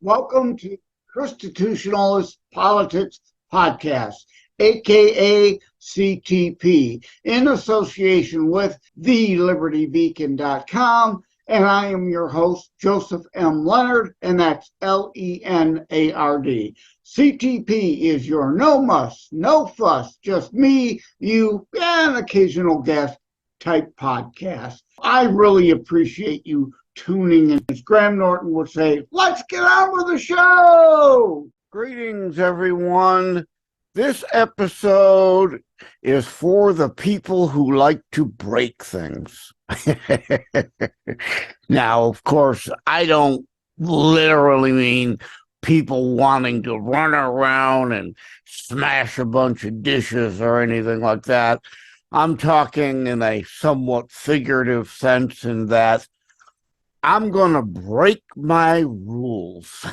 Welcome to ChristiTutionalist Politics podcast, aka CTP, in association with TheLibertyBeacon.com. And I am your host, Joseph M. Leonard, and that's Leonard. CTP is your no muss, no fuss, just me, you, and occasional guest type podcast. I really appreciate you tuning in. As Graham Norton would say, let's get on with the show! Greetings, everyone. This episode is for the people who like to break things. Now, of course, I don't literally mean people wanting to run around and smash a bunch of dishes or anything like that. I'm talking in a somewhat figurative sense in that I'm going to break my rules.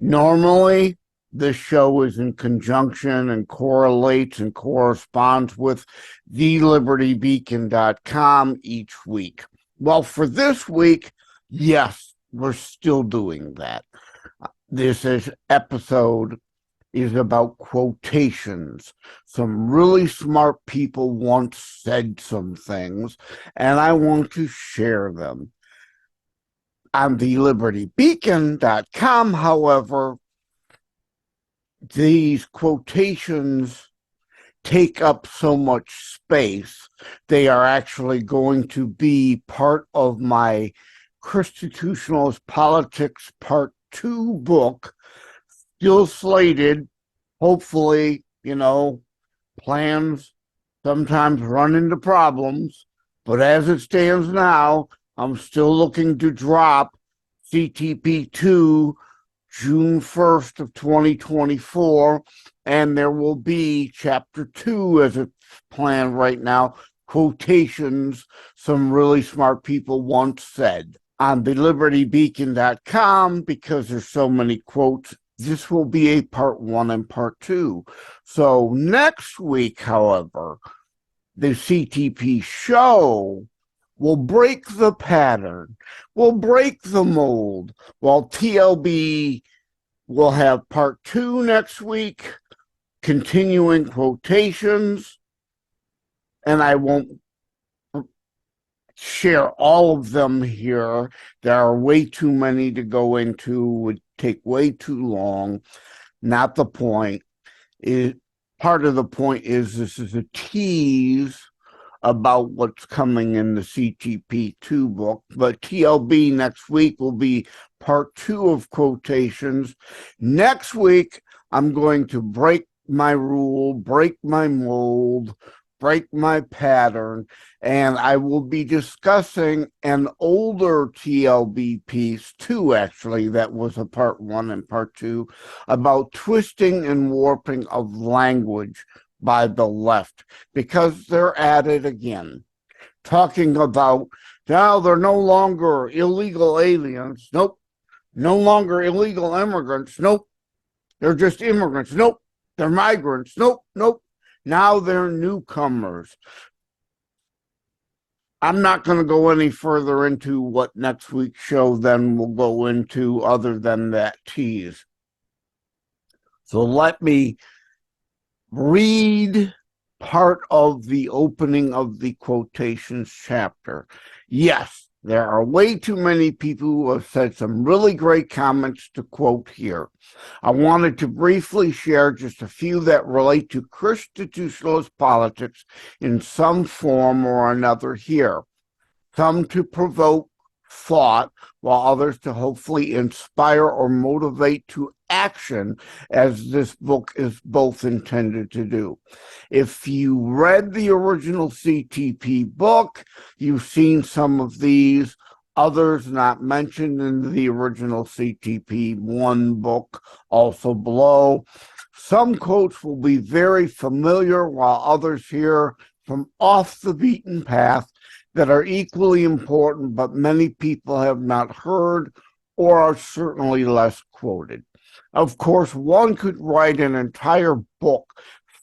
Normally, this show is in conjunction and correlates and corresponds with TheLibertyBeacon.com each week. Well, for this week, yes, we're still doing that. This episode is about quotations. Some really smart people once said some things, and I want to share them. On TheLibertyBeacon.com, however, these quotations take up so much space, they are actually going to be part of my ChristiTutionalist Politics Part 2 book, still slated. Hopefully, plans sometimes run into problems, but as it stands now, I'm still looking to drop CTP 2 June 1st of 2024, and there will be Chapter 2 as it's planned right now, Quotations, some really smart people once said. On TheLibertyBeacon.com, because there's so many quotes, this will be a Part 1 and Part 2. So next week, however, the CTP show will break the pattern, will break the mold, while TLB will have Part 2 next week, continuing quotations, and I won't share all of them here. There are way too many to go into, would take way too long. Not the point. Part of the point is this is a tease about what's coming in the CTP2 book, but TLB next week will be Part 2 of quotations. Next week, I'm going to break my rule, break my mold, break my pattern, and I will be discussing an older TLB piece, too, actually, that was a Part 1 and Part 2, about twisting and warping of language by the left, because they're at it again, talking about now they're no longer illegal aliens. Nope. No longer illegal immigrants. Nope. They're just immigrants. Nope. They're migrants. Nope. Nope. Now they're newcomers. I'm not going to go any further into what next week's show then will go into other than that tease. So let me read part of the opening of the quotations chapter. Yes, there are way too many people who have said some really great comments to quote here. I wanted to briefly share just a few that relate to ChristiTutionalist politics in some form or another here. Some to provoke thought, while others to hopefully inspire or motivate to action, as this book is both intended to do. If you read the original CTP book, you've seen some of these, others not mentioned in the original CTP 1 book, also below. Some quotes will be very familiar, while others here from off the beaten path that are equally important, but many people have not heard or are certainly less quoted. Of course, one could write an entire book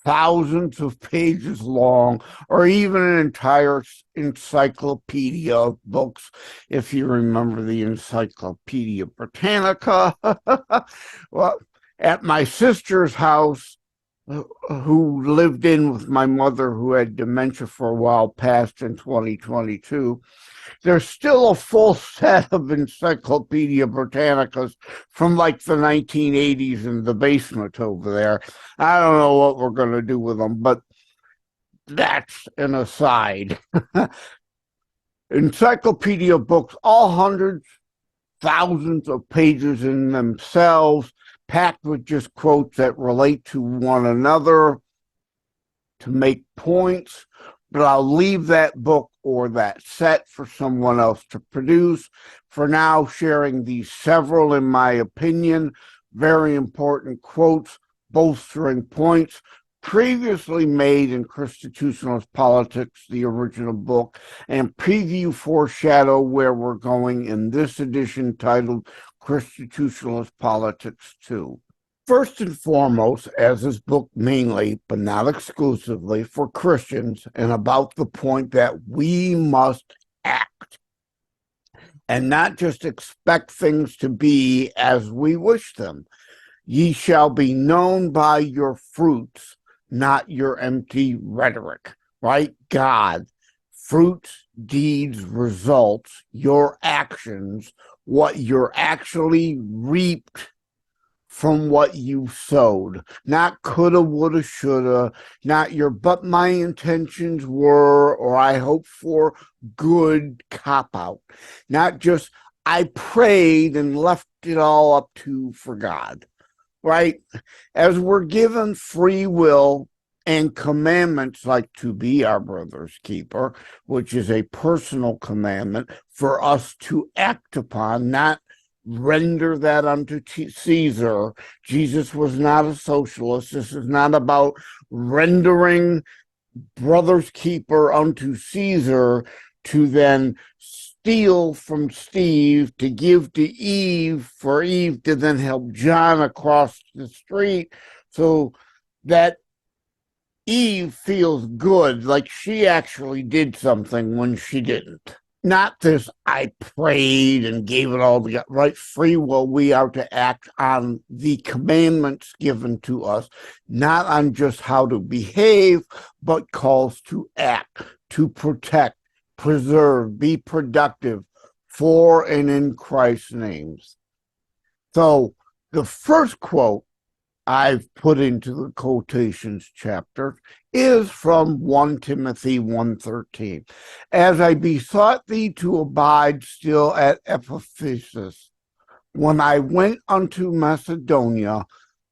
thousands of pages long, or even an entire encyclopedia of books, if you remember the Encyclopedia Britannica. Well, at my sister's house, who lived in with my mother, who had dementia for a while, passed in 2022, there's still a full set of Encyclopedia Britannicas from like the 1980s in the basement over there. I don't know what we're going to do with them, but that's an aside. Encyclopedia books, all hundreds, thousands of pages in themselves, packed with just quotes that relate to one another to make points. But I'll leave that book or that set for someone else to produce. For now, sharing these several, in my opinion, very important quotes, bolstering points previously made in ChristiTutionalist Politics, the original book, and preview foreshadow where we're going in this edition titled ChristiTutionalist Politics 2. First and foremost, as this book mainly, but not exclusively, for Christians, and about the point that we must act and not just expect things to be as we wish them. Ye shall be known by your fruits, not your empty rhetoric, right? God, fruits, deeds, results, your actions, what you're actually reaped from what you sowed, not coulda, woulda, shoulda, not your but my intentions were, or I hope for, good cop-out, not just I prayed and left it all up for God, right? As we're given free will and commandments like to be our brother's keeper, which is a personal commandment for us to act upon, not render that unto Caesar. Jesus was not a socialist. This is not about rendering brother's keeper unto Caesar to then steal from Steve to give to Eve for Eve to then help John across the street so that Eve feels good, like she actually did something when she didn't. Not this, I prayed and gave it all to God, right? Free will, we are to act on the commandments given to us, not on just how to behave, but calls to act, to protect, preserve, be productive for and in Christ's names. So the first quote I've put into the quotations chapter is from 1 Timothy 1:13. As I besought thee to abide still at Ephesus, when I went unto Macedonia,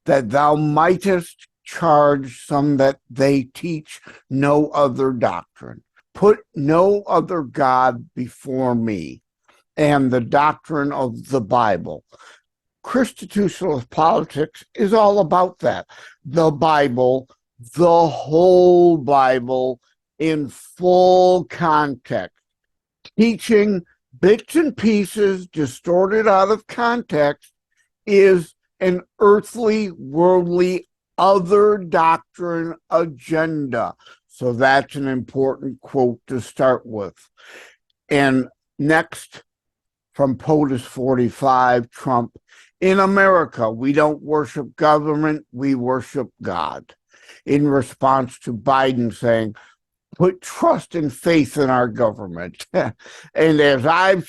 that thou mightest charge some that they teach no other doctrine. Put no other God before me, and the doctrine of the Bible. ChristiTutionalist Politics is all about that. The Bible, the whole Bible in full context. Teaching bits and pieces distorted out of context is an earthly, worldly, other doctrine agenda. So that's an important quote to start with. And next, from POTUS 45, Trump, in America, we don't worship government, we worship God. In response to Biden saying, put trust and faith in our government. And as I've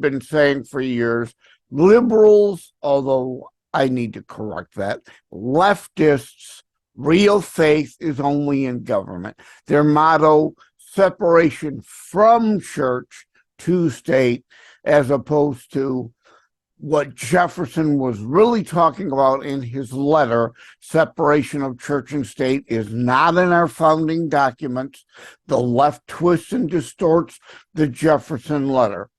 been saying for years, liberals, although I need to correct that, leftists, real faith is only in government. Their motto, separation from church to state, as opposed to what Jefferson was really talking about in his letter, separation of church and state, is not in our founding documents. The left twists and distorts the Jefferson letter.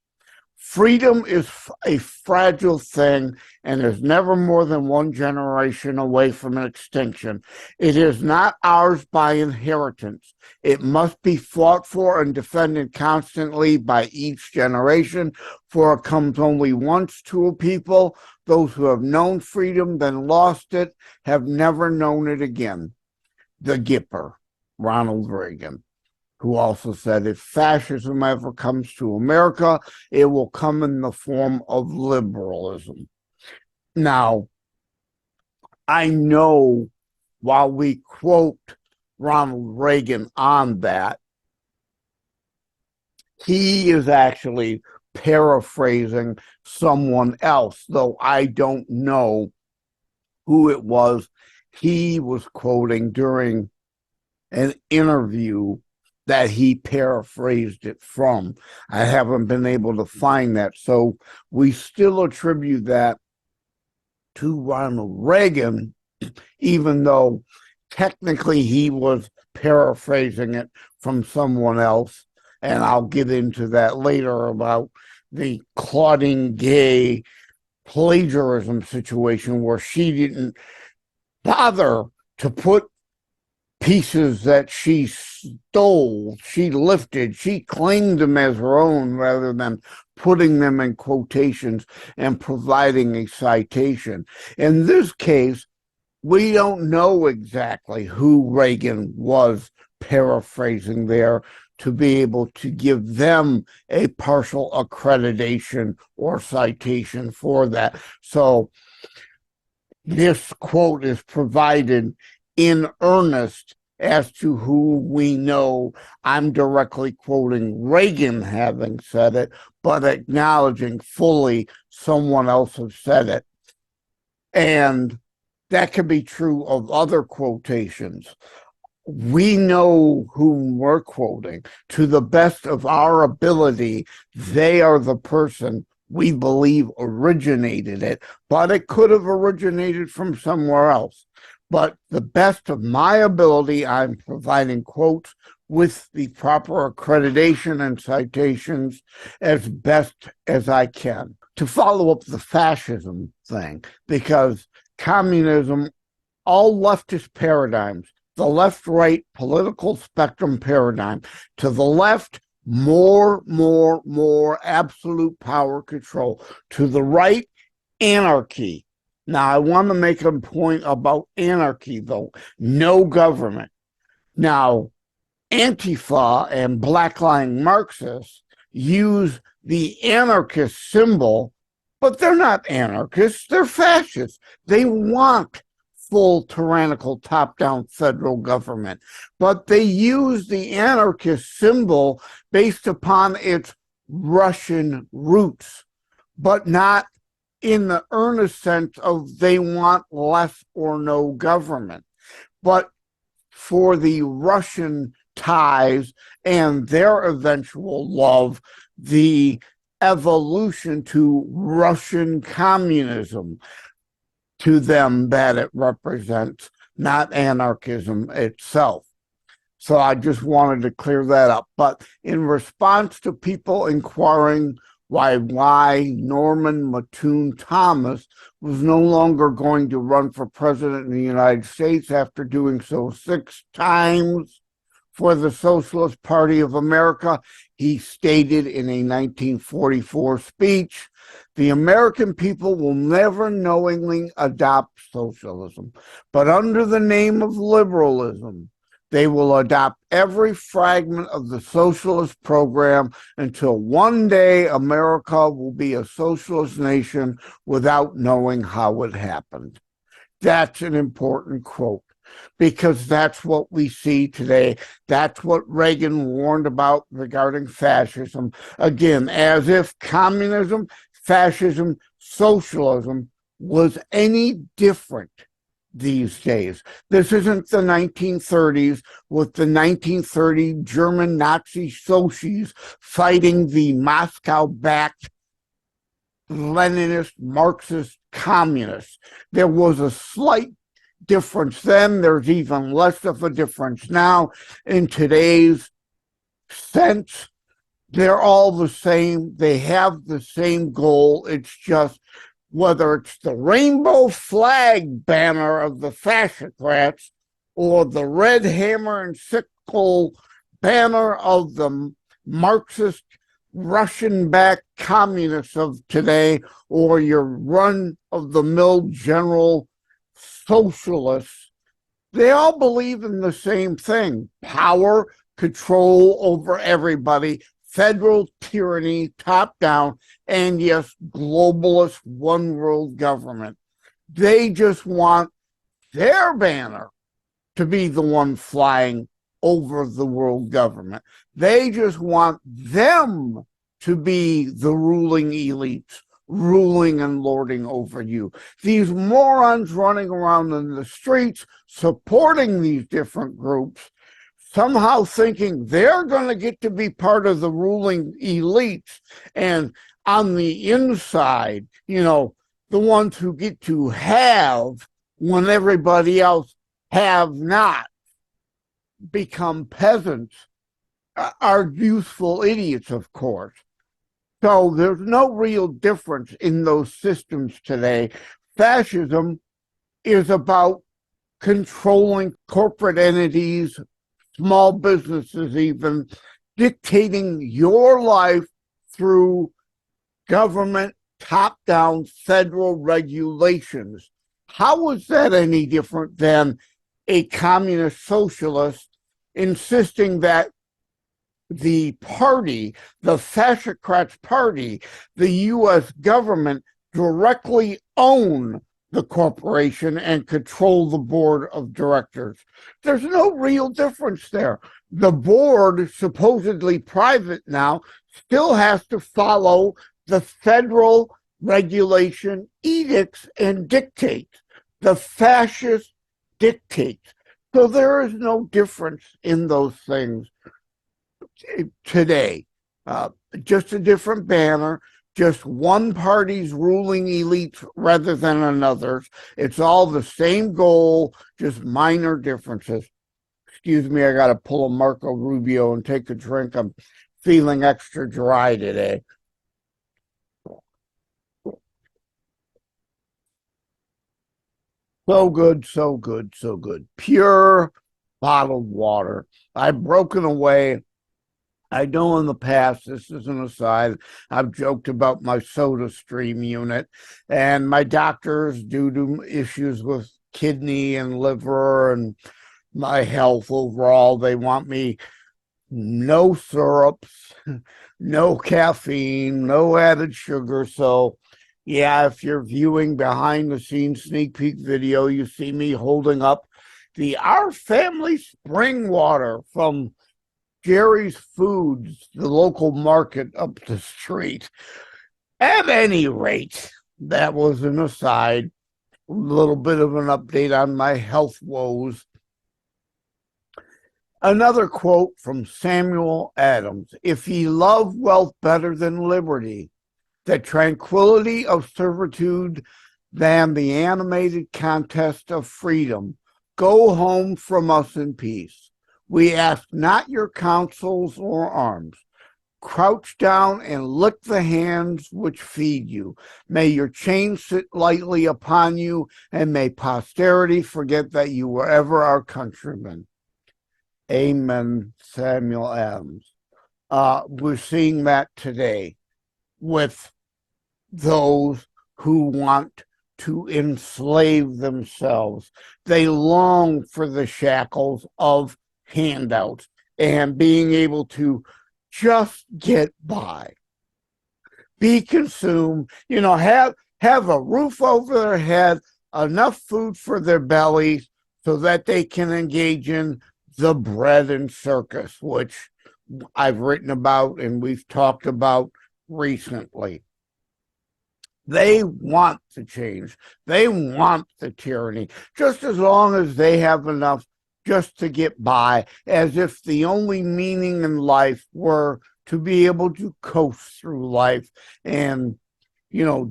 Freedom is a fragile thing and is never more than one generation away from an extinction. It is not ours by inheritance. It must be fought for and defended constantly by each generation, for it comes only once to a people. Those who have known freedom, then lost it, have never known it again. the Gipper, Ronald Reagan, who also said, if fascism ever comes to America, it will come in the form of liberalism. Now, I know while we quote Ronald Reagan on that, he is actually paraphrasing someone else, though I don't know who it was he was quoting during an interview that he paraphrased it from. I haven't been able to find that. So we still attribute that to Ronald Reagan, even though technically he was paraphrasing it from someone else. And I'll get into that later about the Claudine Gay plagiarism situation where she didn't bother to put pieces that she stole, she lifted, she claimed them as her own rather than putting them in quotations and providing a citation. In this case, we don't know exactly who Reagan was paraphrasing there to be able to give them a partial accreditation or citation for that. So this quote is provided in earnest as to who we know. I'm directly quoting Reagan having said it, but acknowledging fully someone else has said it. And that can be true of other quotations. We know whom we're quoting. To the best of our ability, they are the person we believe originated it, but it could have originated from somewhere else. But the best of my ability, I'm providing quotes with the proper accreditation and citations as best as I can. To follow up the fascism thing, because communism, all leftist paradigms, the left-right political spectrum paradigm, to the left, more absolute power control. To the right, anarchy. Now, I want to make a point about anarchy, though. No government. Now, Antifa and blackline Marxists use the anarchist symbol, but they're not anarchists. They're fascists. They want full tyrannical top-down federal government, but they use the anarchist symbol based upon its Russian roots, but not in the earnest sense of they want less or no government. But for the Russian ties and their eventual love, the evolution to Russian communism, to them that it represents, not anarchism itself. So I just wanted to clear that up. But in response to people inquiring why Norman Mattoon Thomas was no longer going to run for president in the United States after doing so 6 times for the Socialist Party of America, he stated in a 1944 speech, "The American people will never knowingly adopt socialism, but under the name of liberalism, they will adopt every fragment of the socialist program until one day America will be a socialist nation without knowing how it happened." That's an important quote, because that's what we see today. That's what Reagan warned about regarding fascism. Again, as if communism, fascism, socialism was any different these days. This isn't the 1930s with the 1930 German Nazi Socies fighting the Moscow-backed Leninist, Marxist communists. There was a slight difference then. There's even less of a difference now. In today's sense, they're all the same. They have the same goal. It's just whether it's the rainbow flag banner of the fascocrats or the red hammer and sickle banner of the Marxist Russian-backed communists of today, or your run-of-the-mill general socialists, They all believe in the same thing: power, control over everybody, federal tyranny, top down, and yes, globalist one world government. They just want their banner to be the one flying over the world government. They just want them to be the ruling elites, ruling and lording over you. These morons running around in the streets supporting these different groups, somehow thinking they're going to get to be part of the ruling elites, and on the inside, the ones who get to have when everybody else have not become peasants are useful idiots, of course. So there's no real difference in those systems today. Fascism is about controlling corporate entities, small businesses even, dictating your life through government top-down federal regulations. How is that any different than a communist socialist insisting that the party, the fascocrats party, the U.S. government directly own the corporation and control the board of directors? There's no real difference there. The board, supposedly private now, still has to follow the federal regulation edicts and dictates. The fascist dictates. So there is no difference in those things today. Just a different banner, just one party's ruling elites rather than another's. It's all the same goal, just minor differences. Excuse me, I got to pull a Marco Rubio and take a drink. I'm feeling extra dry today. So good, so good, so good. Pure bottled water. I've broken away. I know in the past, this is an aside, I've joked about my soda stream unit, and my doctors, due to issues with kidney and liver and my health overall, they want me no syrups, no caffeine, no added sugar. So yeah, if you're viewing behind the scenes sneak peek video, you see me holding up the Our Family spring water from Jerry's Foods, the local market up the street. At any rate, that was an aside, a little bit of an update on my health woes. Another quote from Samuel Adams: "If ye love wealth better than liberty, the tranquility of servitude than the animated contest of freedom, go home from us in peace. We ask not your counsels or arms. Crouch down and lick the hands which feed you. May your chains sit lightly upon you, and may posterity forget that you were ever our countrymen." Amen, Samuel Adams. We're seeing that today with those who want to enslave themselves. They long for the shackles of handouts and being able to just get by, be consumed, have a roof over their head, enough food for their bellies so that they can engage in the bread and circus, which I've written about and we've talked about recently. They want the change. They want the tyranny, just as long as they have enough just to get by, as if the only meaning in life were to be able to coast through life and,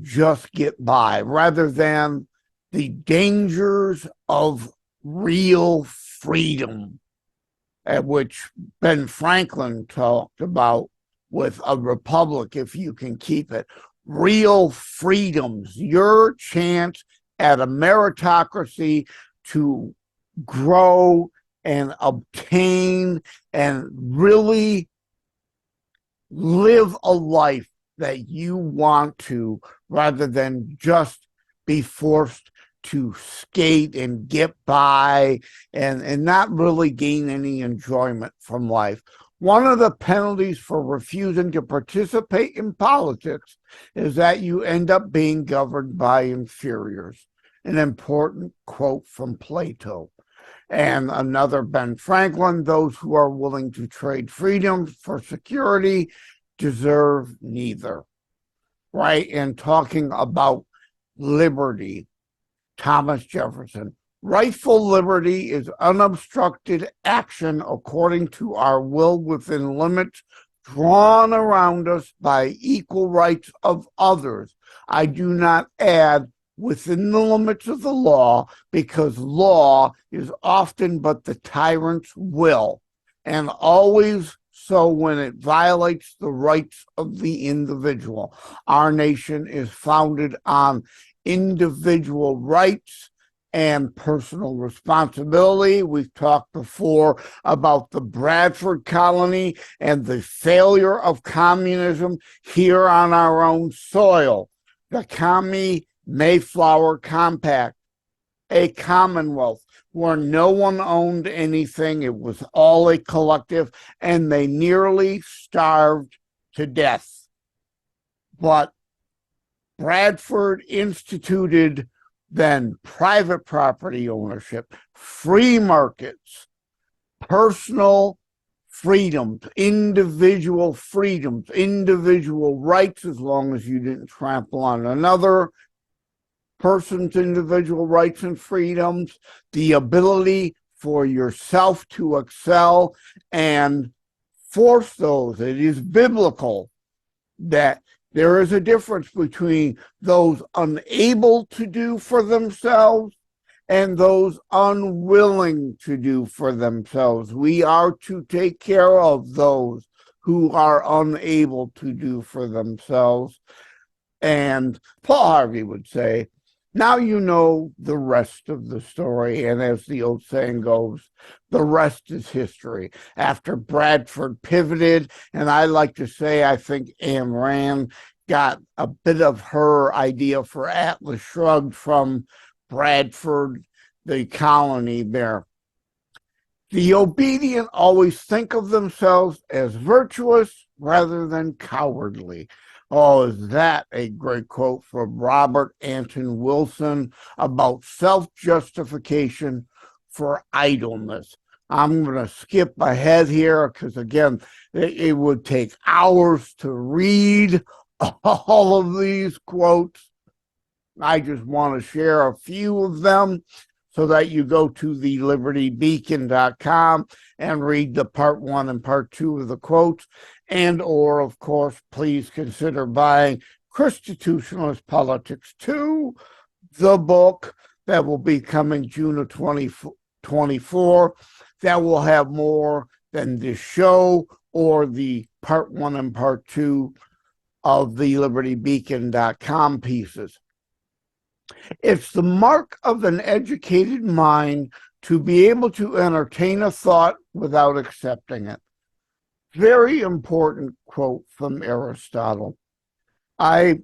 just get by, rather than the dangers of real freedom, at which Ben Franklin talked about with a republic, if you can keep it. Real freedoms, your chance at a meritocracy to grow and obtain and really live a life that you want to, rather than just be forced to skate and get by and not really gain any enjoyment from life. One of the penalties for refusing to participate in politics is that you end up being governed by inferiors. An important quote from Plato. And another, Ben Franklin, those who are willing to trade freedom for security deserve neither. Right? And talking about liberty, Thomas Jefferson. Rightful liberty is unobstructed action according to our will within limits drawn around us by equal rights of others. I do not add within the limits of the law, because law is often but the tyrant's will, and always so when it violates the rights of the individual. Our nation is founded on individual rights and personal responsibility. We've talked before about the Bradford colony and the failure of communism here on our own soil. The Commie Mayflower Compact, a commonwealth where no one owned anything. It was all a collective, and they nearly starved to death. But Bradford instituted then private property ownership, free markets, personal freedoms, individual rights, as long as you didn't trample on another person's individual rights and freedoms, the ability for yourself to excel and force those. It is biblical that there is a difference between those unable to do for themselves and those unwilling to do for themselves. We are to take care of those who are unable to do for themselves. And Paul Harvey would say, now you know the rest of the story, and as the old saying goes, the rest is history. After Bradford pivoted, and I like to say I think Ayn Rand got a bit of her idea for Atlas Shrugged from Bradford, the colony there. The obedient always think of themselves as virtuous rather than cowardly. Oh, is that a great quote from Robert Anton Wilson about self-justification for idleness. I'm going to skip ahead here because, again, it would take hours to read all of these quotes. I just want to share a few of them so that you go to the libertybeacon.com and read the part 1 and part 2 of the quotes. And or, of course, please consider buying ChristiTutionalist Politics 2, the book that will be coming June of 2024, that will have more than this show or the part 1 and part 2 of the libertybeacon.com pieces. It's the mark of an educated mind to be able to entertain a thought without accepting it. Very important quote from Aristotle. I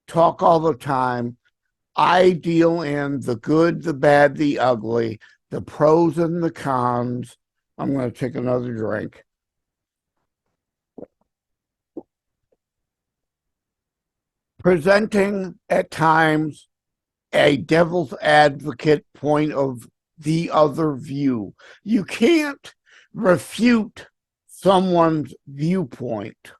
talk all the time. I deal in the good, the bad, the ugly, the pros and the cons. I'm going to take another drink. Presenting at times a devil's advocate point of the other view. You can't refute someone's viewpoint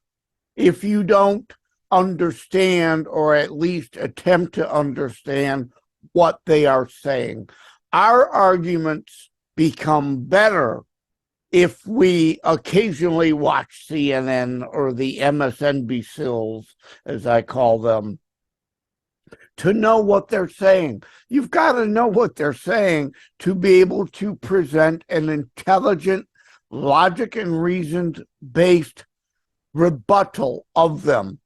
if you don't understand or at least attempt to understand what they are saying. Our arguments become better if we occasionally watch CNN or the MSNBCs, as I call them, to know what they're saying. You've got to know what they're saying to be able to present an intelligent, logic and reason-based rebuttal of them.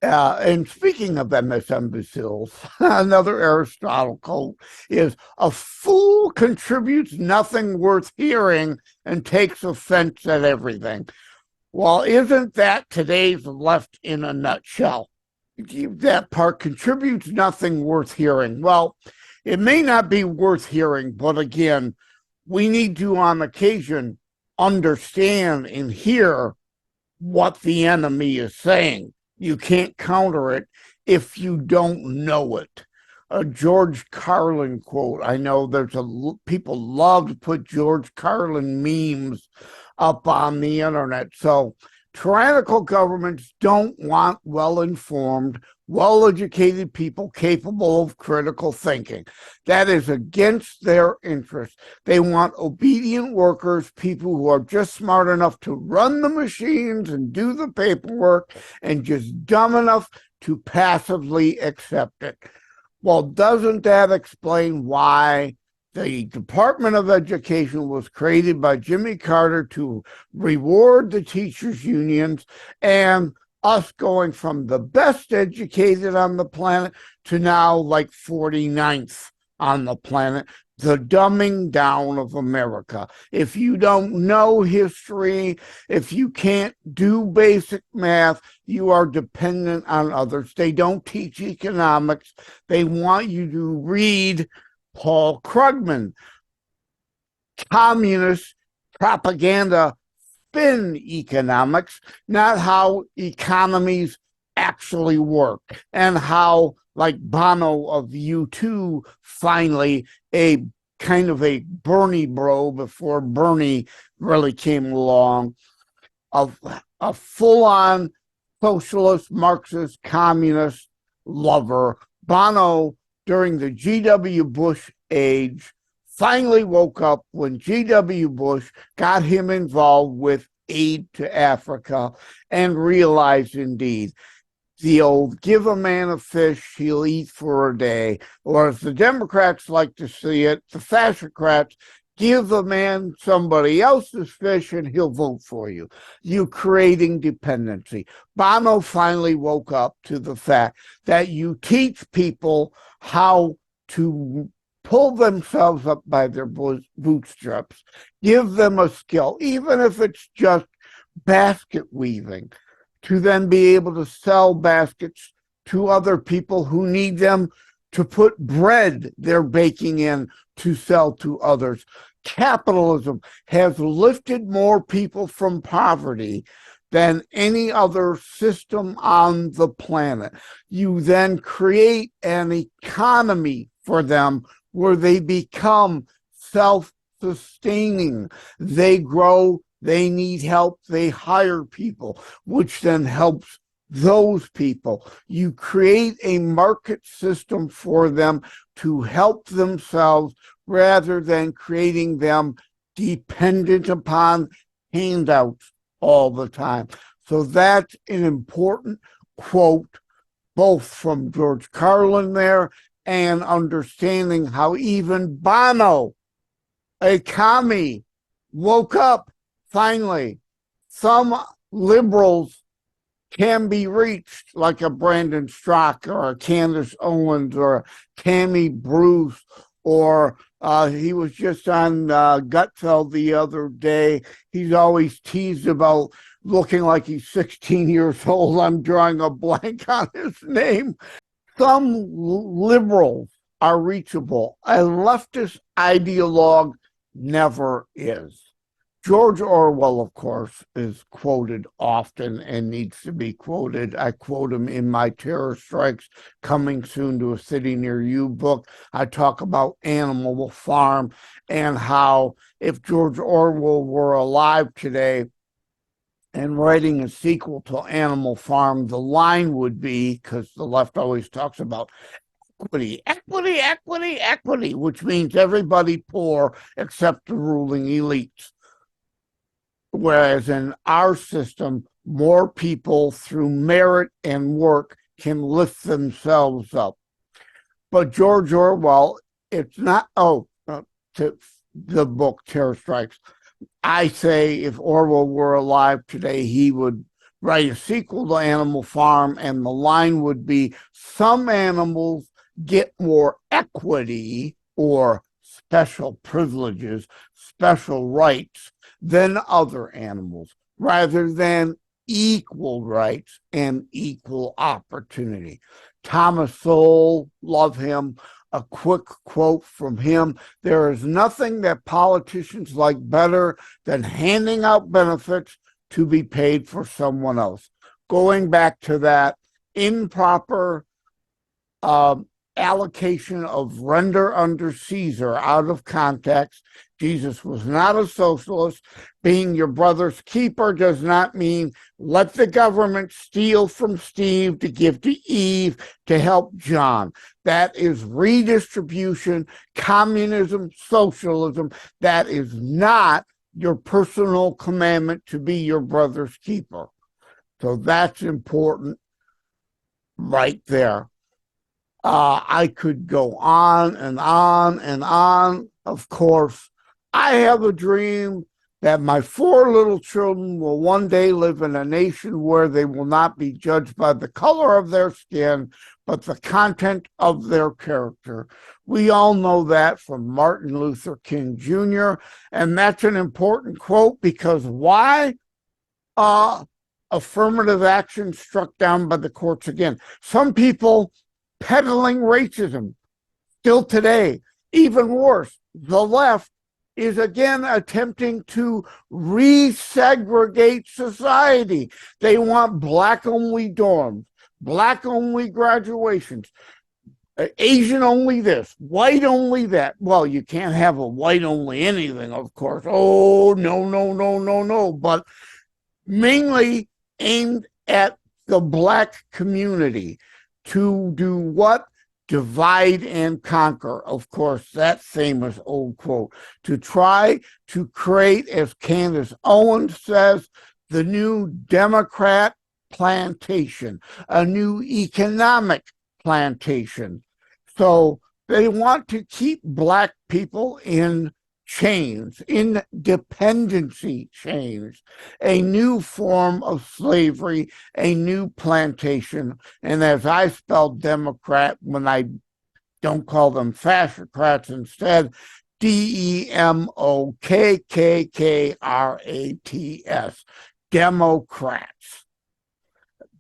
And speaking of MSNBCs, another Aristotle quote is, a fool contributes nothing worth hearing and takes offense at everything. Well, isn't that today's left in a nutshell? that part contributes nothing worth hearing. Well, it may not be worth hearing, but again, we need to, on occasion, understand and hear what the enemy is saying. You can't counter it if you don't know it. A George Carlin quote. I know people love to put George Carlin memes up on the internet. So tyrannical governments don't want well-informed, well-educated people capable of critical thinking. That is against their interests. They want obedient workers, people who are just smart enough to run the machines and do the paperwork and just dumb enough to passively accept it. Well, doesn't that explain why the Department of Education was created by Jimmy Carter to reward the teachers' unions, and us going from the best educated on the planet to now like 49th on the planet, the dumbing down of America. If you don't know history, if you can't do basic math, you are dependent on others. They don't teach economics. They want you to read Paul Krugman. Communist propaganda spin economics, not how economies actually work, and how, like Bono of U2, finally, a kind of a Bernie bro before Bernie really came along, a full-on socialist, Marxist, communist lover. Bono, during the G.W. Bush age, finally woke up when G.W. Bush got him involved with aid to Africa and realized, indeed, the old give a man a fish, he'll eat for a day, or as the Democrats like to see it, the fascocrats, give a man somebody else's fish and he'll vote for you. You creating dependency. Bono finally woke up to the fact that you teach people how to pull themselves up by their bootstraps, give them a skill, even if it's just basket weaving, to then be able to sell baskets to other people who need them to put bread they're baking in to sell to others. Capitalism has lifted more people from poverty than any other system on the planet. You then create an economy for them where they become self-sustaining. They grow, they need help, they hire people, which then helps those people. You create a market system for them to help themselves rather than creating them dependent upon handouts all the time. So that's an important quote, both from George Carlin there and understanding how even Bono, a commie, woke up finally. Some liberals can be reached, like a Brandon Strzok or a Candace Owens or a Tammy Bruce, or he was just on Gutfeld the other day. He's always teased about looking like he's 16 years old. I'm drawing a blank on his name. Some liberals are reachable. A leftist ideologue never is. George Orwell, of course, is quoted often and needs to be quoted. I quote him in my Terror Strikes Coming Soon to a City Near You book. I talk about Animal Farm and how if George Orwell were alive today and writing a sequel to Animal Farm, the line would be, because the left always talks about equity, equity, equity, equity, which means everybody poor except the ruling elites. Whereas in our system, more people through merit and work can lift themselves up. But George Orwell, it's not, to the book Terror Strikes. I say if Orwell were alive today, he would write a sequel to Animal Farm, and the line would be, some animals get more equity or special privileges, special rights than other animals, rather than equal rights and equal opportunity. Thomas Sowell, love him. A quick quote from him: "There is nothing that politicians like better than handing out benefits to be paid for someone else." Going back to that improper allocation of render under Caesar out of context. Jesus was not a socialist. Being your brother's keeper does not mean let the government steal from Steve to give to Eve to help John. That is redistribution, communism, socialism. That is not your personal commandment to be your brother's keeper. So that's important right there. I could go on and on and on. Of course, I have a dream that my 4 little children will one day live in a nation where they will not be judged by the color of their skin, but the content of their character. We all know that from Martin Luther King Jr., and that's an important quote because why? Affirmative action struck down by the courts again. Some people peddling racism still today. Even worse, the left is again attempting to resegregate society. They want black-only dorms, black-only graduations, Asian only this, white only that. Well, you can't have a white only anything, of course. Oh, no. But mainly aimed at the black community. To do what? Divide and conquer. Of course, that famous old quote. To try to create, as Candace Owens says, the new Democrat plantation, a new economic plantation. So they want to keep black people in chains, in dependency chains, a new form of slavery, a new plantation. And as I spelled Democrat when I don't call them fascocrats instead, DEMOKKKRATS, Democrats.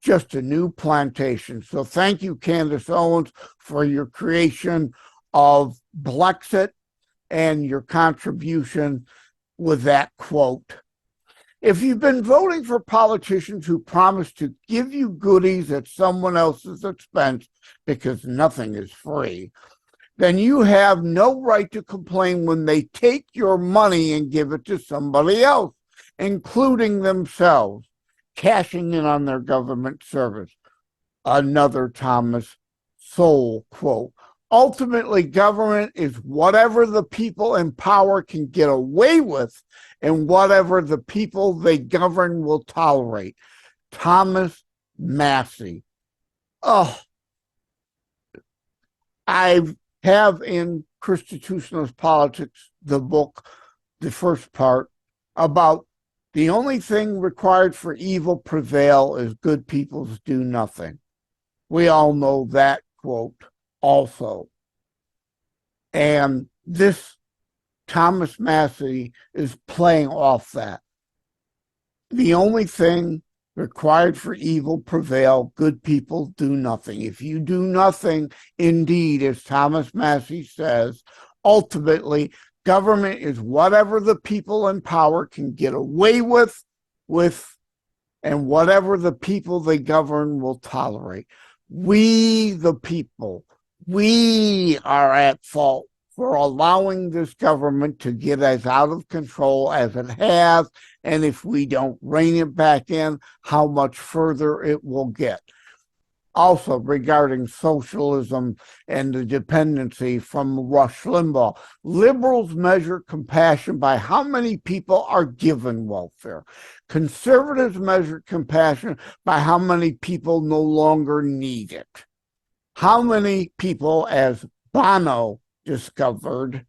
Just a new plantation. So thank you, Candace Owens, for your creation of Blexit and your contribution with that quote. If you've been voting for politicians who promise to give you goodies at someone else's expense, because nothing is free, then you have no right to complain when they take your money and give it to somebody else, including themselves, cashing in on their government service. Another Thomas Sowell quote. Ultimately, government is whatever the people in power can get away with and whatever the people they govern will tolerate. Thomas Massey. Oh, I have in ChristiTutionalist Politics, the book, the first part, about the only thing required for evil prevail is good peoples do nothing. We all know that quote also. And this Thomas Massey is playing off that. The only thing required for evil prevail, good people do nothing. If you do nothing, indeed, as Thomas Massey says, ultimately, government is whatever the people in power can get away with, and whatever the people they govern will tolerate. We, the people, we are at fault for allowing this government to get as out of control as it has, and if we don't rein it back in, how much further it will get. Also, regarding socialism and the dependency from Rush Limbaugh, liberals measure compassion by how many people are given welfare. Conservatives measure compassion by how many people no longer need it. How many people, as Bono discovered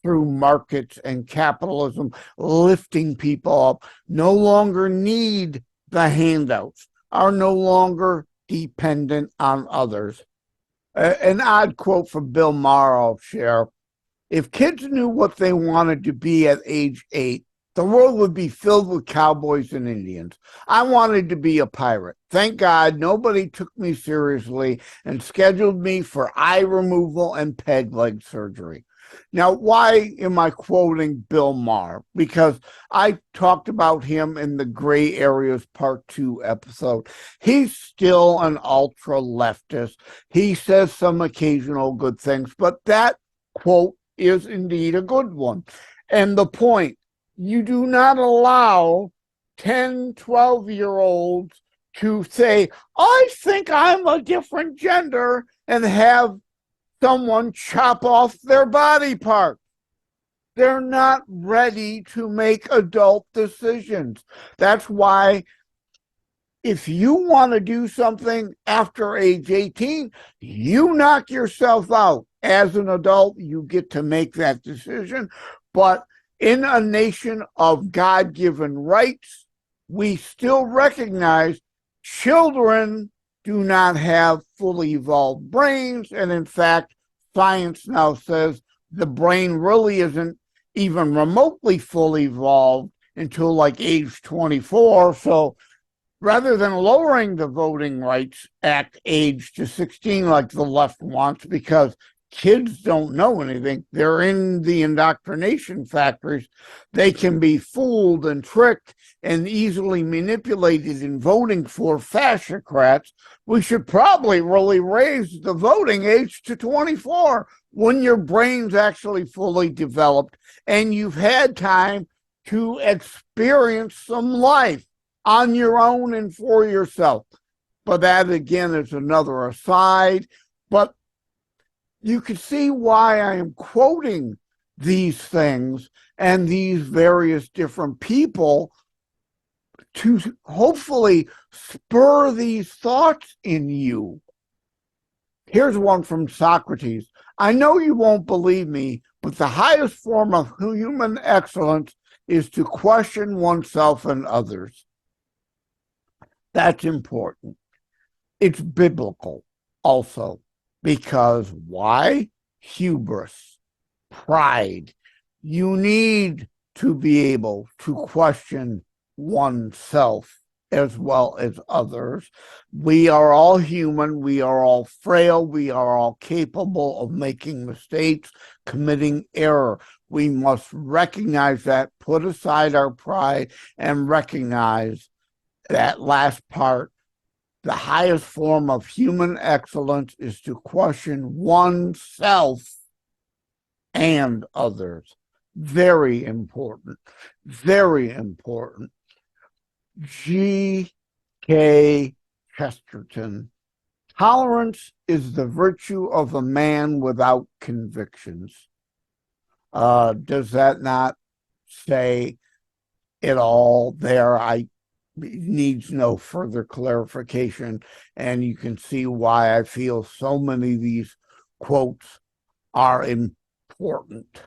through markets and capitalism, lifting people up, no longer need the handouts, are no longer dependent on others. An odd quote from Bill Maher I'll share. If kids knew what they wanted to be at age 8, The world would be filled with cowboys and Indians. I wanted to be a pirate. Thank God nobody took me seriously and scheduled me for eye removal and peg leg surgery. Now, why am I quoting Bill Maher? Because I talked about him in the Gray Areas Part 2 episode. He's still an ultra-leftist. He says some occasional good things, but that quote is indeed a good one. And the point, you do not allow 10, 12-year-olds to say, I think I'm a different gender, and have someone chop off their body part. They're not ready to make adult decisions. That's why if you want to do something after age 18, you knock yourself out. As an adult, you get to make that decision. But in a nation of God-given rights, we still recognize children do not have fully evolved brains. And in fact, science now says the brain really isn't even remotely fully evolved until like age 24. So rather than lowering the Voting Rights Act age to 16 like the left wants, because kids don't know anything, they're in the indoctrination factories, they can be fooled and tricked and easily manipulated in voting for fascocrats. We should probably really raise the voting age to 24 when your brain's actually fully developed and you've had time to experience some life on your own and for yourself. But that, again, is another aside. But you can see why I am quoting these things and these various different people to hopefully spur these thoughts in you. Here's one from Socrates. I know you won't believe me, but the highest form of human excellence is to question oneself and others. That's important. It's biblical also. Because why? Hubris, pride. You need to be able to question oneself as well as others. We are all human. We are all frail. We are all capable of making mistakes, committing error. We must recognize that, put aside our pride, and recognize that last part. The highest form of human excellence is to question oneself and others. Very important. Very important. G.K. Chesterton. Tolerance is the virtue of a man without convictions. Does that not say it all there? Needs no further clarification, and you can see why I feel so many of these quotes are important.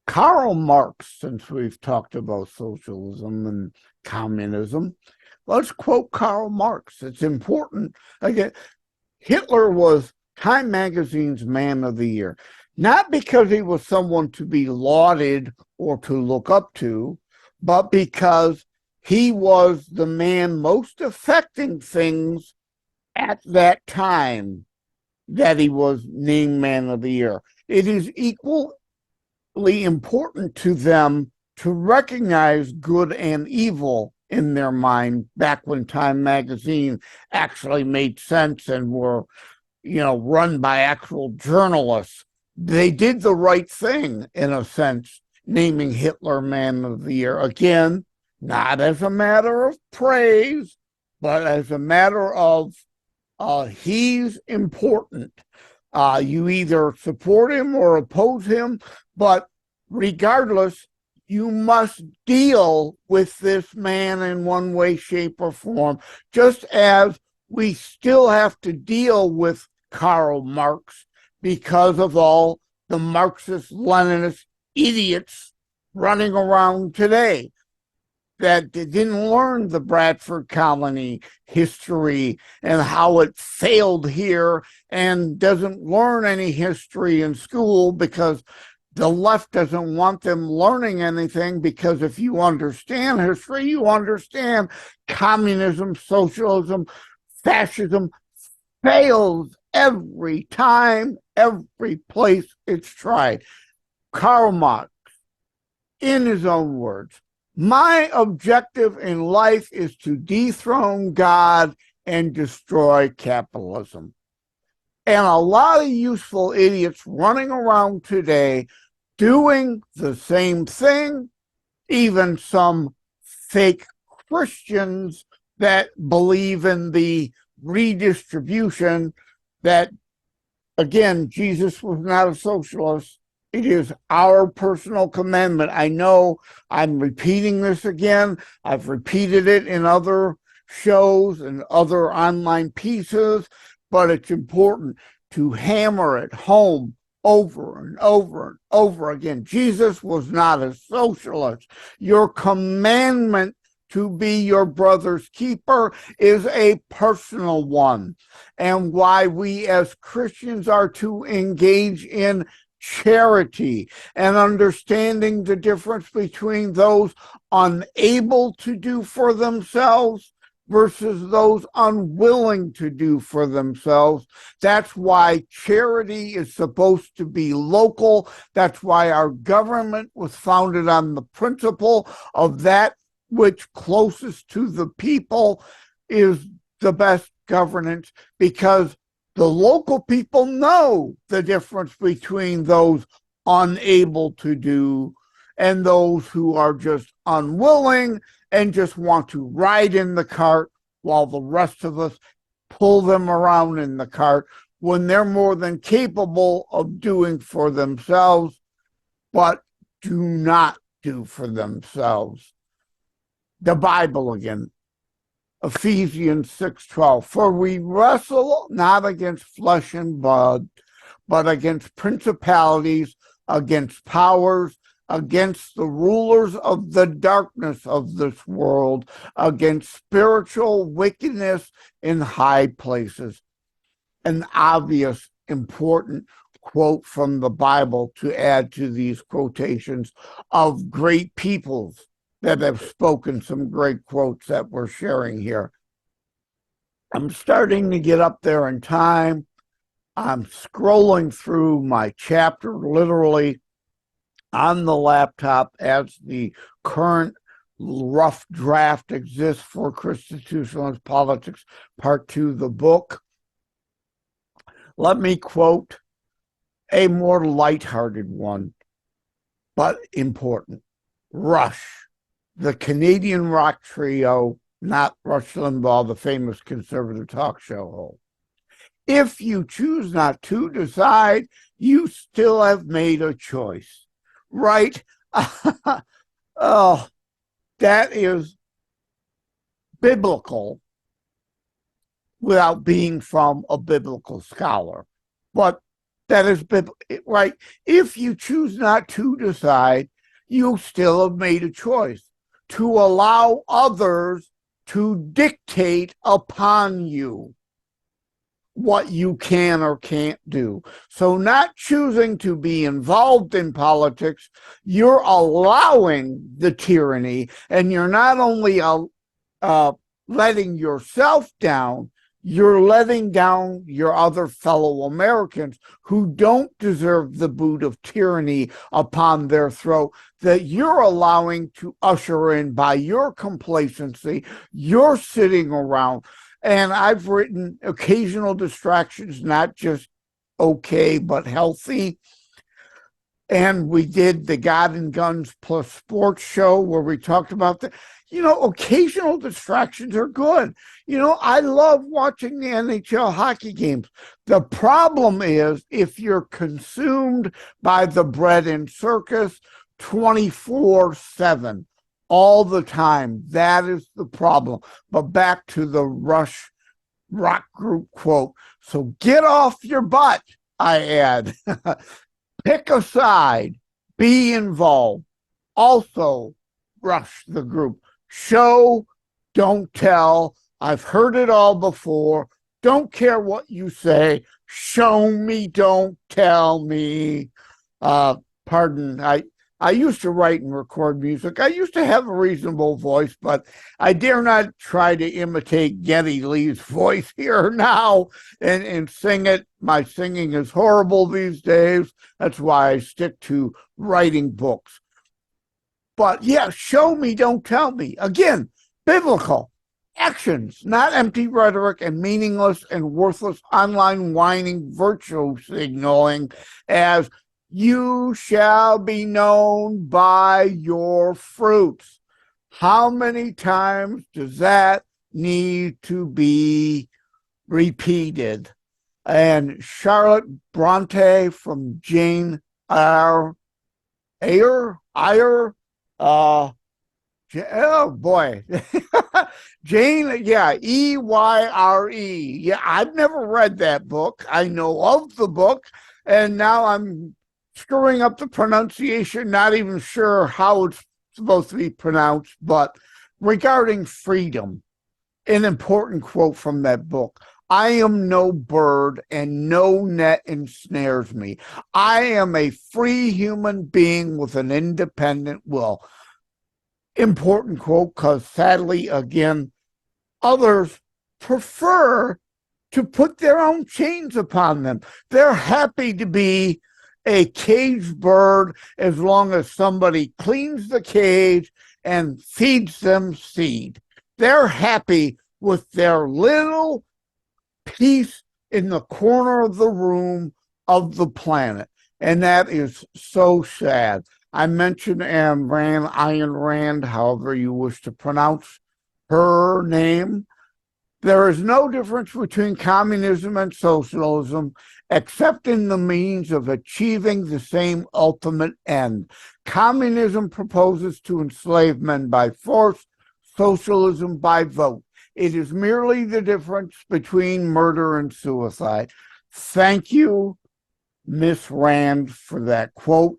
Karl Marx, since we've talked about socialism and communism, let's quote Karl Marx. It's important. Again, Hitler was Time Magazine's Man of the Year, not because he was someone to be lauded or to look up to, but because he was the man most affecting things at that time that he was named Man of the Year. It is equally important to them to recognize good and evil in their mind back when Time Magazine actually made sense and were run by actual journalists. They did the right thing, in a sense, naming Hitler Man of the Year. Again, not as a matter of praise, but as a matter of he's important. You either support him or oppose him, but regardless, you must deal with this man in one way, shape, or form, just as we still have to deal with Karl Marx because of all the Marxist-Leninist idiots running around today. that didn't learn the Bradford colony history and how it failed here and doesn't learn any history in school because the left doesn't want them learning anything, because if you understand history, you understand communism, socialism, fascism fails every time, every place it's tried. Karl Marx, in his own words, my objective in life is to dethrone God and destroy capitalism. And a lot of useful idiots running around today doing the same thing, even some fake Christians that believe in the redistribution, that, again, Jesus was not a socialist. It is our personal commandment. I know I'm repeating this again. I've repeated it in other shows and other online pieces, but it's important to hammer it home over and over and over again. Jesus was not a socialist. Your commandment to be your brother's keeper is a personal one. And why we as Christians are to engage in charity and understanding the difference between those unable to do for themselves versus those unwilling to do for themselves. That's why charity is supposed to be local. That's why our government was founded on the principle of that which closest to the people is the best governance, because the local people know the difference between those unable to do and those who are just unwilling and just want to ride in the cart while the rest of us pull them around in the cart when they're more than capable of doing for themselves, but do not do for themselves. The Bible again, Ephesians 6:12, for we wrestle not against flesh and blood, but against principalities, against powers, against the rulers of the darkness of this world, against spiritual wickedness in high places. An obvious, important quote from the Bible to add to these quotations of great peoples that have spoken some great quotes that we're sharing here. I'm starting to get up there in time. I'm scrolling through my chapter literally on the laptop as the current rough draft exists for ChristiTutionalist Politics, Part 2, the book. Let me quote a more lighthearted one, but important. Rush, the Canadian rock trio, not Rush Limbaugh, the famous conservative talk show host. If you choose not to decide, you still have made a choice, right? Oh, that is biblical without being from a biblical scholar. But that is biblical, right? If you choose not to decide, you still have made a choice to allow others to dictate upon you what you can or can't do. So not choosing to be involved in politics, you're allowing the tyranny, and you're not only letting yourself down, you're letting down your other fellow Americans who don't deserve the boot of tyranny upon their throat that you're allowing to usher in by your complacency. You're sitting around. And I've written occasional distractions, not just okay, but healthy. And we did the God and Guns plus Sports show where we talked about that. You know, occasional distractions are good. You know, I love watching the NHL hockey games. The problem is if you're consumed by the bread and circus 24/7, all the time, that is the problem. But back to the Rush rock group quote. So get off your butt, I add. Pick a side, be involved. Also, Rush the group. Show, don't tell. I've heard it all before. Don't care what you say. Show me, don't tell me. Pardon, I used to write and record music. I used to have a reasonable voice, but I dare not try to imitate Geddy Lee's voice here now and sing it. My singing is horrible these days. That's why I stick to writing books. But yeah, show me, don't tell me. Again, biblical. Actions, not empty rhetoric and meaningless and worthless online whining virtue signaling as you shall be known by your fruits. How many times does that need to be repeated? And Charlotte Bronte from Jane Eyre, oh boy. Jane, yeah, Eyre. Yeah, I've never read that book. I know of the book, and now I'm screwing up the pronunciation, not even sure how it's supposed to be pronounced, but regarding freedom, an important quote from that book. I am no bird and no net ensnares me. I am a free human being with an independent will. Important quote, because sadly, again, others prefer to put their own chains upon them. They're happy to be a caged bird as long as somebody cleans the cage and feeds them seed. They're happy with their little piece in the corner of the room of the planet. And that is so sad. I mentioned Ayn Rand, however you wish to pronounce her name. There is no difference between communism and socialism except in the means of achieving the same ultimate end. Communism proposes to enslave men by force, socialism by vote. It is merely the difference between murder and suicide. Thank you, Miss Rand, for that quote.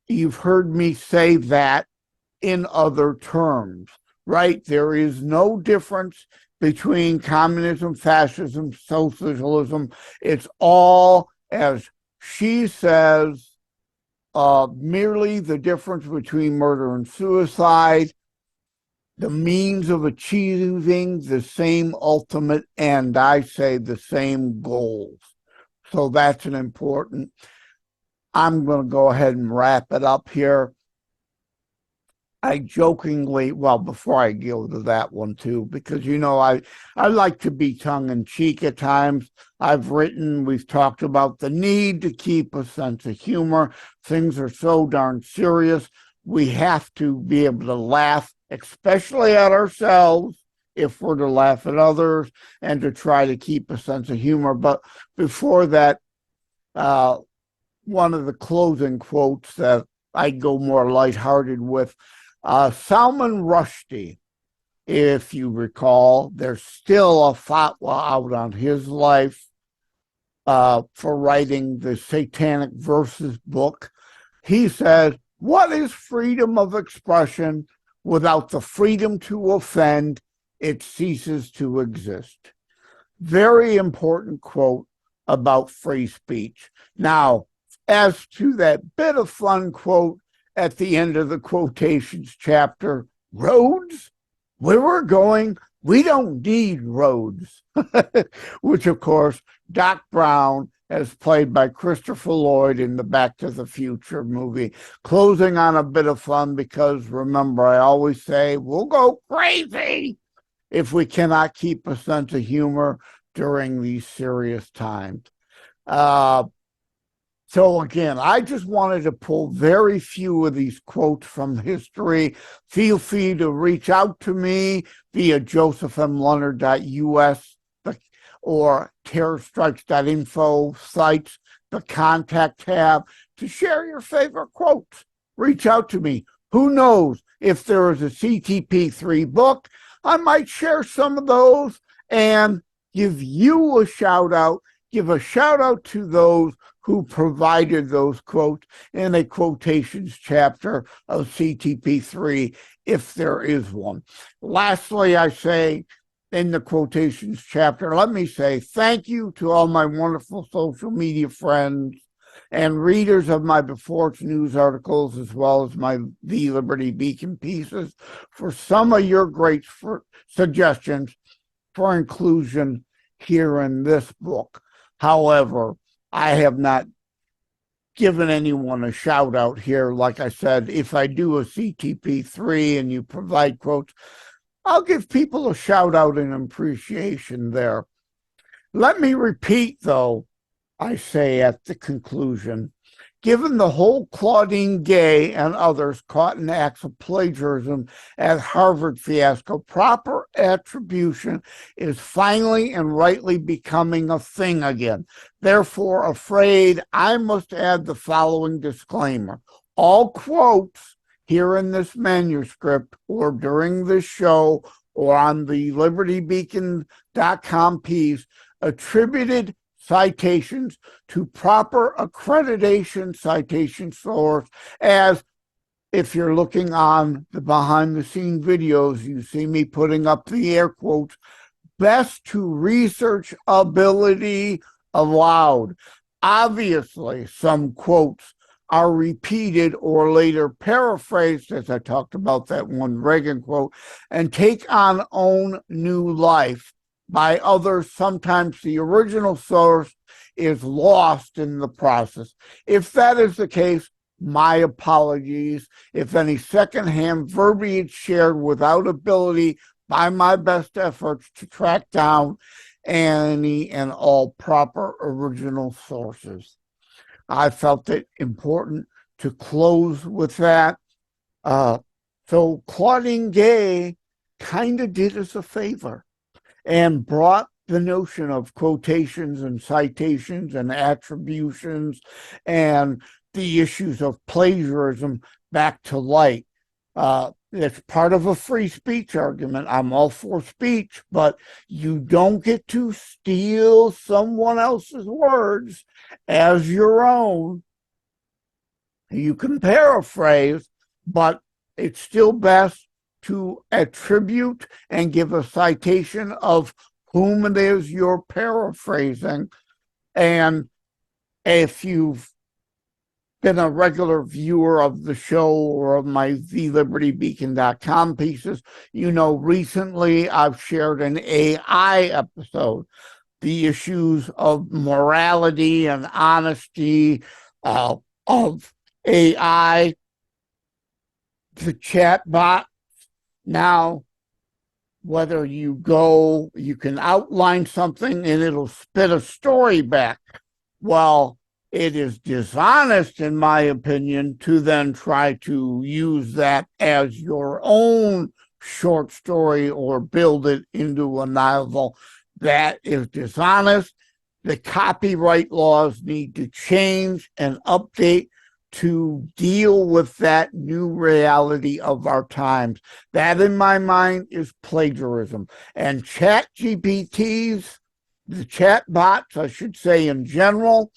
You've heard me say that in other terms, right? There is no difference between communism, fascism, socialism. It's all, as she says, merely the difference between murder and suicide, the means of achieving the same ultimate end, I say the same goals. So that's an important. I'm going to go ahead and wrap it up here. I jokingly, well, before I go to that one too, because, you know, I like to be tongue-in-cheek at times. We've talked about the need to keep a sense of humor. Things are so darn serious. We have to be able to laugh, especially at ourselves, if we're to laugh at others, and to try to keep a sense of humor. But before that, one of the closing quotes that I go more lighthearted with, Salman Rushdie, if you recall, there's still a fatwa out on his life for writing the Satanic Verses book. He said, what is freedom of expression? Without the freedom to offend, it ceases to exist. Very important quote about free speech. Now, as to that bit of fun quote at the end of the quotations chapter, roads? Where we're going, we don't need roads. Which, of course, Doc Brown, as played by Christopher Lloyd in the Back to the Future movie, closing on a bit of fun because, remember, I always say, we'll go crazy if we cannot keep a sense of humor during these serious times. So again, I just wanted to pull very few of these quotes from history. Feel free to reach out to me via josephmleonard.us or terrorstrikes.info sites, the contact tab, to share your favorite quotes. Reach out to me. Who knows, if there is a CTP3 book, I might share some of those and give you a shout out. Give a shout out to those who provided those quotes in a quotations chapter of CTP3, if there is one. Lastly, I say in the quotations chapter, let me say thank you to all my wonderful social media friends and readers of my Before It's News articles, as well as my The Liberty Beacon pieces, for some of your great suggestions for inclusion here in this book. However, I have not given anyone a shout out here. Like I said, if I do a CTP3 and you provide quotes, I'll give people a shout out and appreciation there. Let me repeat, though, I say at the conclusion, given the whole Claudine Gay and others caught in acts of plagiarism at Harvard fiasco, proper attribution is finally and rightly becoming a thing again. Therefore, afraid, I must add the following disclaimer. All quotes here in this manuscript or during this show or on the libertybeacon.com piece attributed citations to proper accreditation citation source, as if you're looking on the behind the scene videos, you see me putting up the air quotes, best to research ability allowed. Obviously, some quotes are repeated or later paraphrased, as I talked about that one Reagan quote, and take on own new life by others. Sometimes the original source is lost in the process. If that is the case, my apologies. If any secondhand verbiage shared without ability by my best efforts to track down any and all proper original sources. I felt it important to close with that. So Claudine Gay kind of did us a favor and brought the notion of quotations and citations and attributions and the issues of plagiarism back to light. It's part of a free speech argument. I'm all for speech, but you don't get to steal someone else's words as your own. You can paraphrase, but it's still best to attribute and give a citation of whom it is you're paraphrasing. And if you've been a regular viewer of the show or of my thelibertybeacon.com pieces, you know recently I've shared an AI episode, the issues of morality and honesty of AI, the chatbot. Now, whether you can outline something and it'll spit a story back. Well, it is dishonest, in my opinion, to then try to use that as your own short story or build it into a novel. That is dishonest. The copyright laws need to change and update to deal with that new reality of our times. That, in my mind, is plagiarism. And chat GPTs, the chat bots, I should say in general,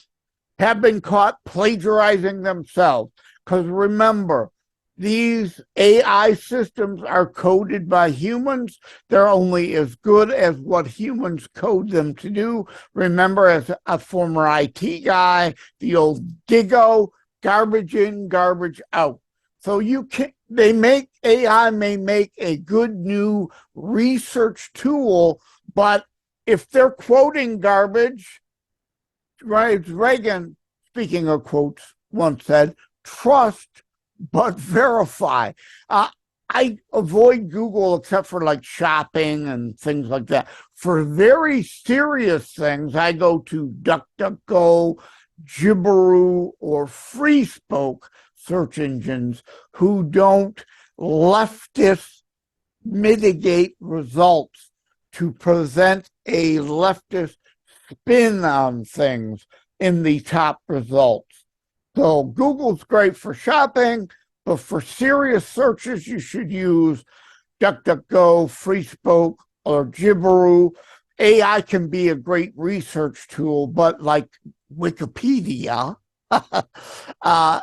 have been caught plagiarizing themselves. Because remember, these AI systems are coded by humans. They're only as good as what humans code them to do. Remember, as a former IT guy, the old DIGO, garbage in, garbage out. So AI may make a good new research tool, but if they're quoting garbage, right? Reagan, speaking of quotes, once said, trust but verify. I avoid Google except for like shopping and things like that. For very serious things, I go to DuckDuckGo, Gibberoo, or FreeSpoke search engines who don't leftist mitigate results to present a leftist spin on things in the top results. So Google's great for shopping, but for serious searches, you should use DuckDuckGo, FreeSpoke, or Gibberoo. AI can be a great research tool, but like Wikipedia, a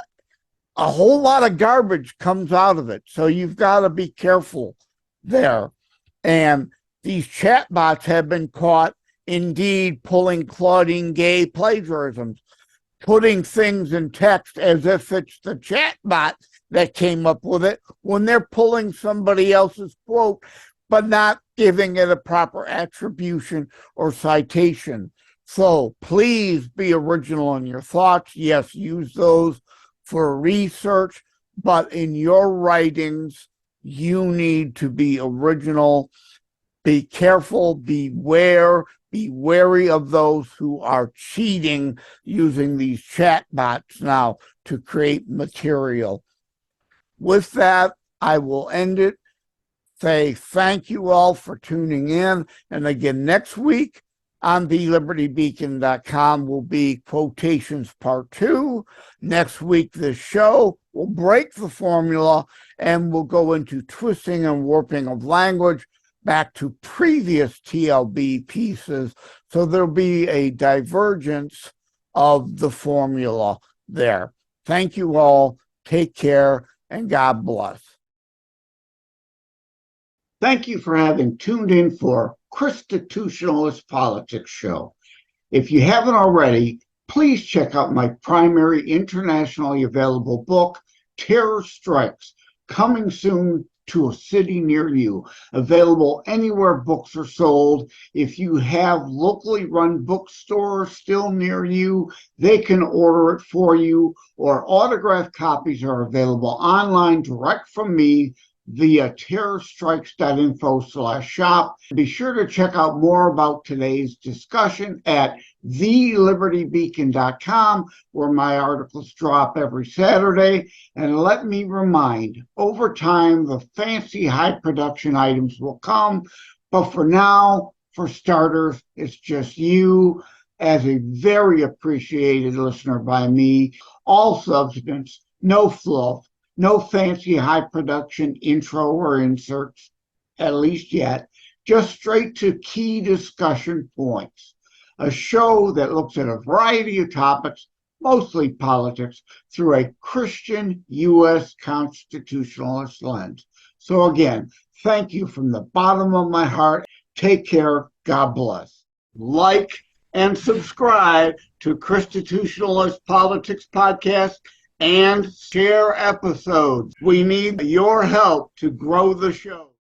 whole lot of garbage comes out of it. So you've got to be careful there. And these chatbots have been caught indeed pulling Claudine Gay plagiarisms, putting things in text as if it's the chatbot that came up with it when they're pulling somebody else's quote, but not giving it a proper attribution or citation. So please be original in your thoughts. Yes, use those for research, but in your writings, you need to be original. Be careful, beware, be wary of those who are cheating using these chatbots now to create material. With that, I will end it. Say thank you all for tuning in. And again, next week on thelibertybeacon.com will be Quotations Part 2. Next week, this show will break the formula and we'll go into twisting and warping of language back to previous TLB pieces. So there'll be a divergence of the formula there. Thank you all. Take care and God bless. Thank you for having tuned in for ChristiTutionalist Politics show. If you haven't already, please check out my primary internationally available book, Terror Strikes, coming soon to a city near you. Available anywhere books are sold. If you have locally run bookstores still near you, they can order it for you, or autographed copies are available online direct from me via terrorstrikes.info/shop. Be sure to check out more about today's discussion at thelibertybeacon.com, where my articles drop every Saturday. And let me remind, over time, the fancy high production items will come. But for now, for starters, it's just you as a very appreciated listener by me. All substance, no fluff. No fancy high production intro or inserts, at least yet, just straight to key discussion points. A show that looks at a variety of topics, mostly politics, through a Christian U.S. constitutionalist lens. So again, thank you from the bottom of my heart. Take care. God bless. Like and subscribe to ChristiTutionalist Politics podcast and share episodes. We need your help to grow the show.